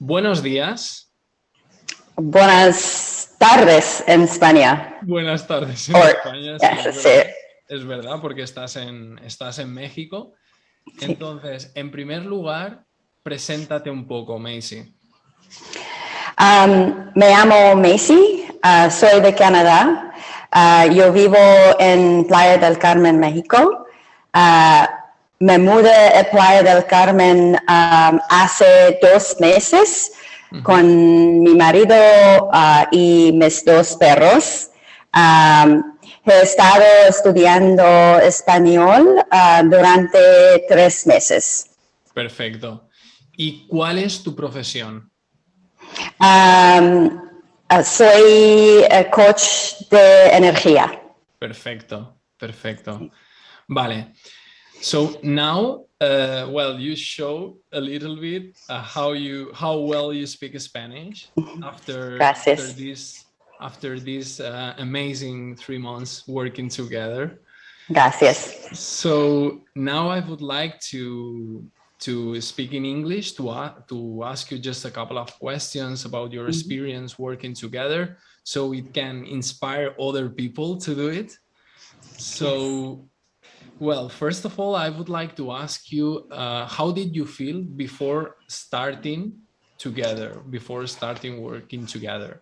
Buenos días. Buenas tardes en España. Buenas tardes en España, sí, Yes, es verdad, porque estás en México. Entonces, en primer lugar, preséntate un poco, Macy. Me llamo Macy, soy de Canadá. Yo vivo en Playa del Carmen, México. Me mudé a Playa del Carmen hace 2 meses con mi marido y mis 2 perros. He estado estudiando español durante 3 meses. Perfecto. ¿Y cuál es tu profesión? Soy coach de energía. Perfecto, perfecto. Vale. So now, well, you show a little bit how well you speak Spanish after this amazing 3 months working together. Gracias. So now I would like to speak in English to ask you just a couple of questions about your experience working together, so it can inspire other people to do it. So, well, first of all, I would like to ask you, how did you feel before starting working together?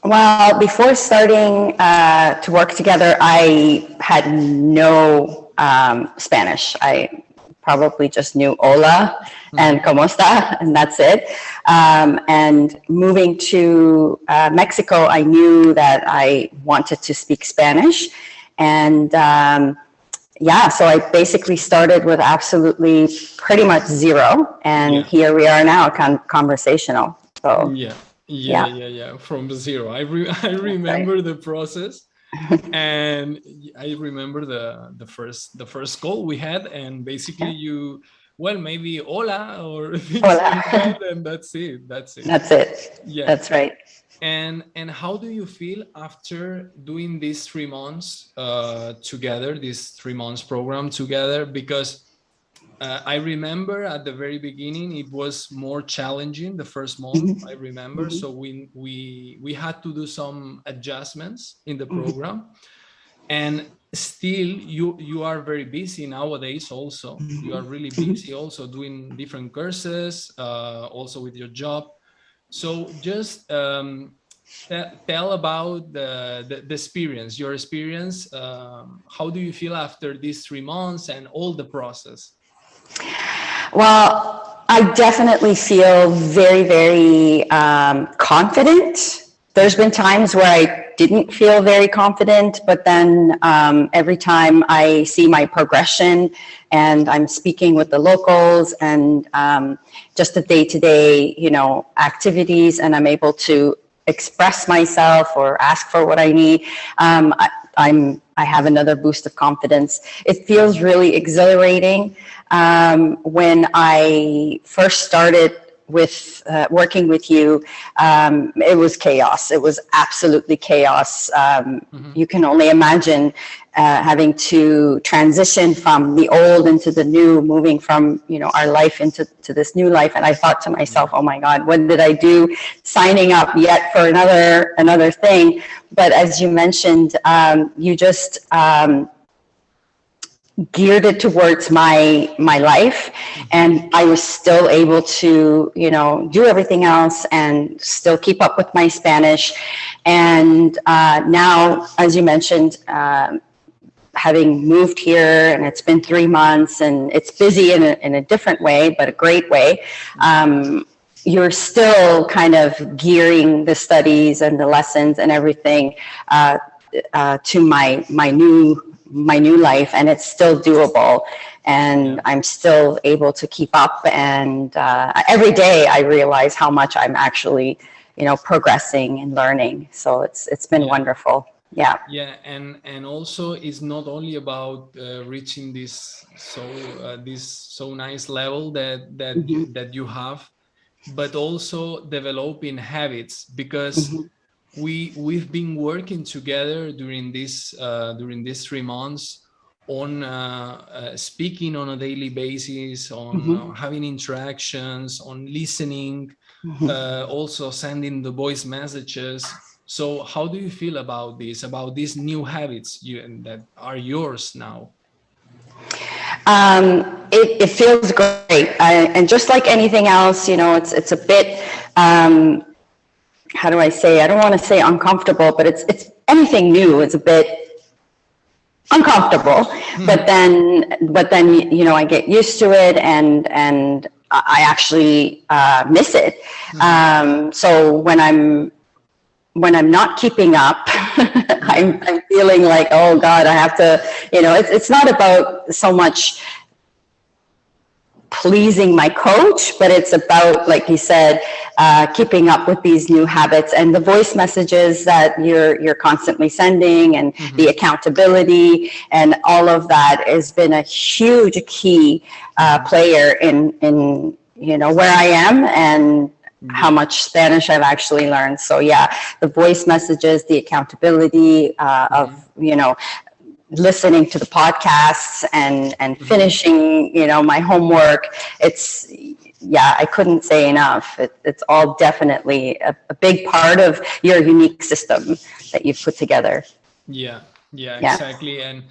Well, before starting to work together, I had no Spanish. I probably just knew Hola and cómo estás, and that's it. And moving to Mexico, I knew that I wanted to speak Spanish. And yeah, so I basically started with absolutely pretty much zero. And here we are now, conversational. So yeah, from zero. I remember the process. And I remember the first call we had, and basically you, well, maybe hola or things like that, and that's it. Yeah, that's right. And how do you feel after doing these 3 months together, this 3 months program together? Because I remember at the very beginning it was more challenging the first month. I remember, so we had to do some adjustments in the program, and still you are very busy nowadays. Also, you are really busy, also doing different courses, also with your job. So just tell about the experience, your experience. How do you feel after these 3 months and all the process? Well, I definitely feel very, very confident. There's been times where I didn't feel very confident, but then every time I see my progression and I'm speaking with the locals and just the day-to-day, activities, and I'm able to express myself or ask for what I need, I have another boost of confidence. It feels really exhilarating. When I first started with working with you, it was chaos. It was absolutely chaos. You can only imagine having to transition from the old into the new, moving from our life into this new life. And I thought to myself, oh my God, what did I do signing up yet for another thing? But as you mentioned, you just geared it towards my life, and I was still able to do everything else and still keep up with my Spanish. And now, as you mentioned, having moved here, and it's been 3 months, and it's busy in a different way, but a great way. You're still kind of gearing the studies and the lessons and everything to my new life, and it's still doable, and I'm still able to keep up. And every day I realize how much I'm actually progressing and learning. So it's been wonderful. And also it's not only about reaching this so nice level that you have, but also developing habits, because we've been working together during these 3 months on speaking on a daily basis, on having interactions, on listening, also sending the voice messages. So how do you feel about these new habits that are yours now? It feels great. And just like anything else, you know, it's a bit, how do I say, I don't want to say uncomfortable, but it's anything new. It's a bit uncomfortable, but then, you know, I get used to it and I actually, miss it. So when I'm not keeping up, I'm feeling like, oh God, I have to, you know, it's not about so much pleasing my coach, but it's about, like you said, keeping up with these new habits and the voice messages that you're constantly sending, and the accountability and all of that has been a huge key player in you know where I am and how much Spanish I've actually learned. So yeah, the voice messages, the accountability of, you know, listening to the podcasts and finishing, you know, my homework. It's, yeah, I couldn't say enough. It's all definitely a big part of your unique system that you've put together. Yeah, exactly. And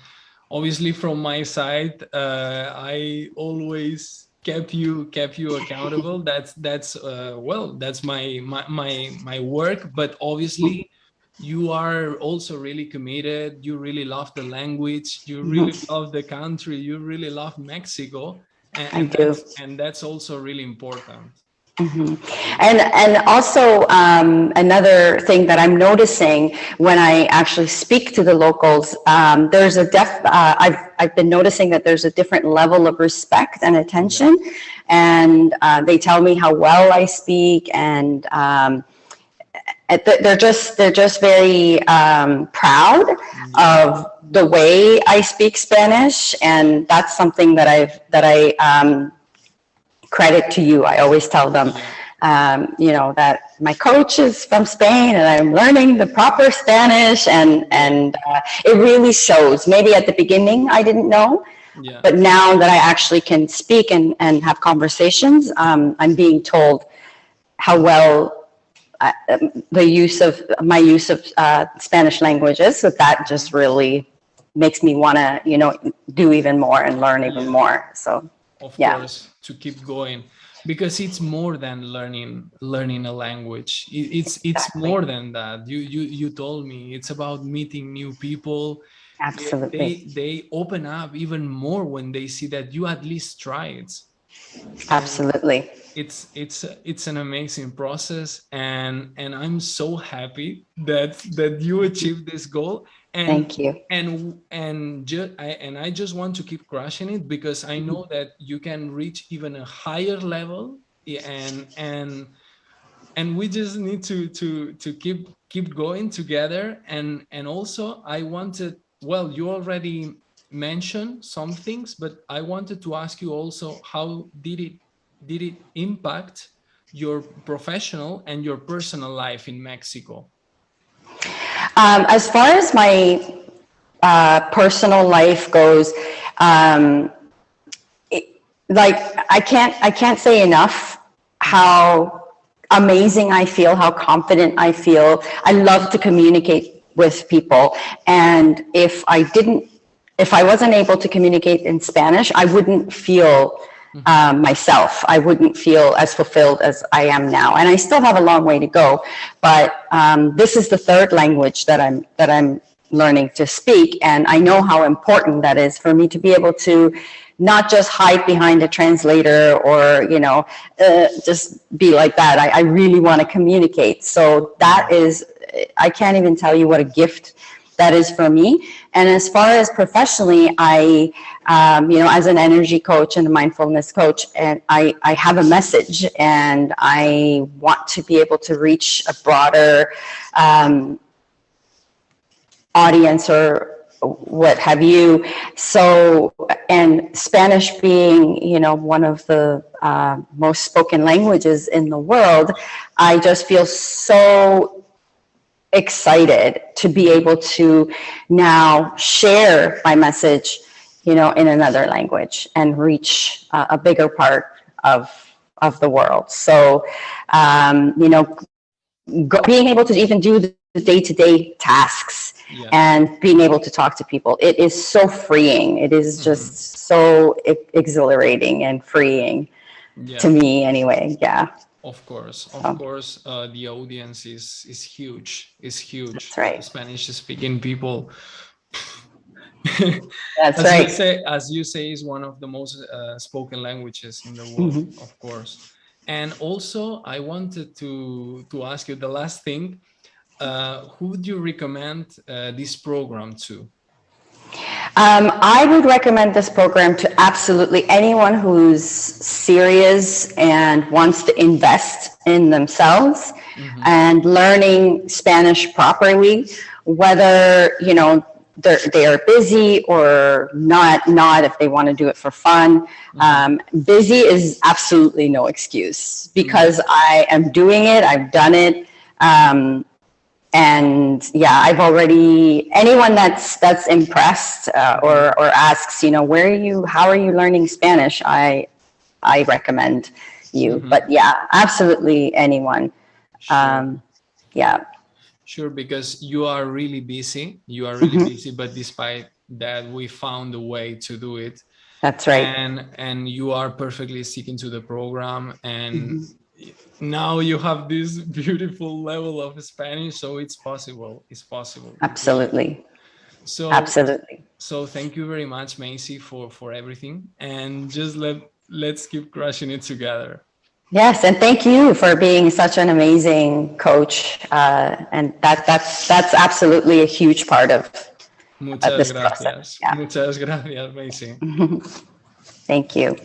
obviously from my side, I always kept you accountable. That's well, that's my work. But obviously you are also really committed. You really love the language. You really love the country. You really love Mexico, and that's also really important. And also another thing that I'm noticing when I actually speak to the locals, there's I've been noticing that there's a different level of respect and attention, and they tell me how well I speak, and they're just very proud of the way I speak Spanish, and that's something that I credit to you. I always tell them, you know, that my coach is from Spain and I'm learning the proper Spanish, and it really shows. Maybe at the beginning I didn't know, but now that I actually can speak and have conversations, I'm being told how well my use of Spanish language is. So that just really makes me want to, you know, do even more and learn even more. So of course, to keep going, because it's more than learning a language. It's more than that. You told me it's about meeting new people. Absolutely. They open up even more when they see that you at least tried. Absolutely. It's an amazing process, and I'm so happy that you achieved this goal. And, thank you. And I just want to keep crushing it, because I know that you can reach even a higher level, and we just need to keep going together. And also I wanted, well, you already mentioned some things, but I wanted to ask you also, how did it impact your professional and your personal life in Mexico? As far as my personal life goes, like I can't say enough how amazing I feel, how confident I feel. I love to communicate with people, and if I wasn't able to communicate in Spanish, I wouldn't feel myself. I wouldn't feel as fulfilled as I am now, and I still have a long way to go. But this is the third language that I'm learning to speak, and I know how important that is for me to be able to not just hide behind a translator or, you know, just be like that. I really want to communicate. So that is, I can't even tell you what a gift that is for me. And as far as professionally, I, you know, as an energy coach and a mindfulness coach, and I have a message, and I want to be able to reach a broader audience or what have you. So, and Spanish being, you know, one of the most spoken languages in the world, I just feel so excited to be able to now share my message in another language and reach a bigger part of the world. So, being able to even do the day-to-day tasks and being able to talk to people, it is so freeing. It is just so exhilarating and freeing to me anyway. Yeah. Of course, the audience is huge. It's huge. That's right. Spanish-speaking people. That's right. As you say, is one of the most spoken languages in the world, of course. And also, I wanted to ask you the last thing. Who would you recommend this program to? I would recommend this program to absolutely anyone who's serious and wants to invest in themselves and learning Spanish properly, whether, they are busy or not, if they want to do it for fun. Busy is absolutely no excuse, because I am doing it. I've done it. And yeah, anyone that's impressed or asks, how are you learning Spanish? I recommend you. But yeah, absolutely anyone. Sure. Yeah. Sure, because you are really busy. Busy, but despite that, we found a way to do it. That's right. And you are perfectly sticking to the program, and now you have this beautiful level of Spanish, so it's possible. Absolutely. Absolutely. So thank you very much, Macy, for everything, and just let's keep crushing it together. Yes, and thank you for being such an amazing coach, and that's absolutely a huge part of this process. Yeah. Muchas gracias, Macy. Thank you.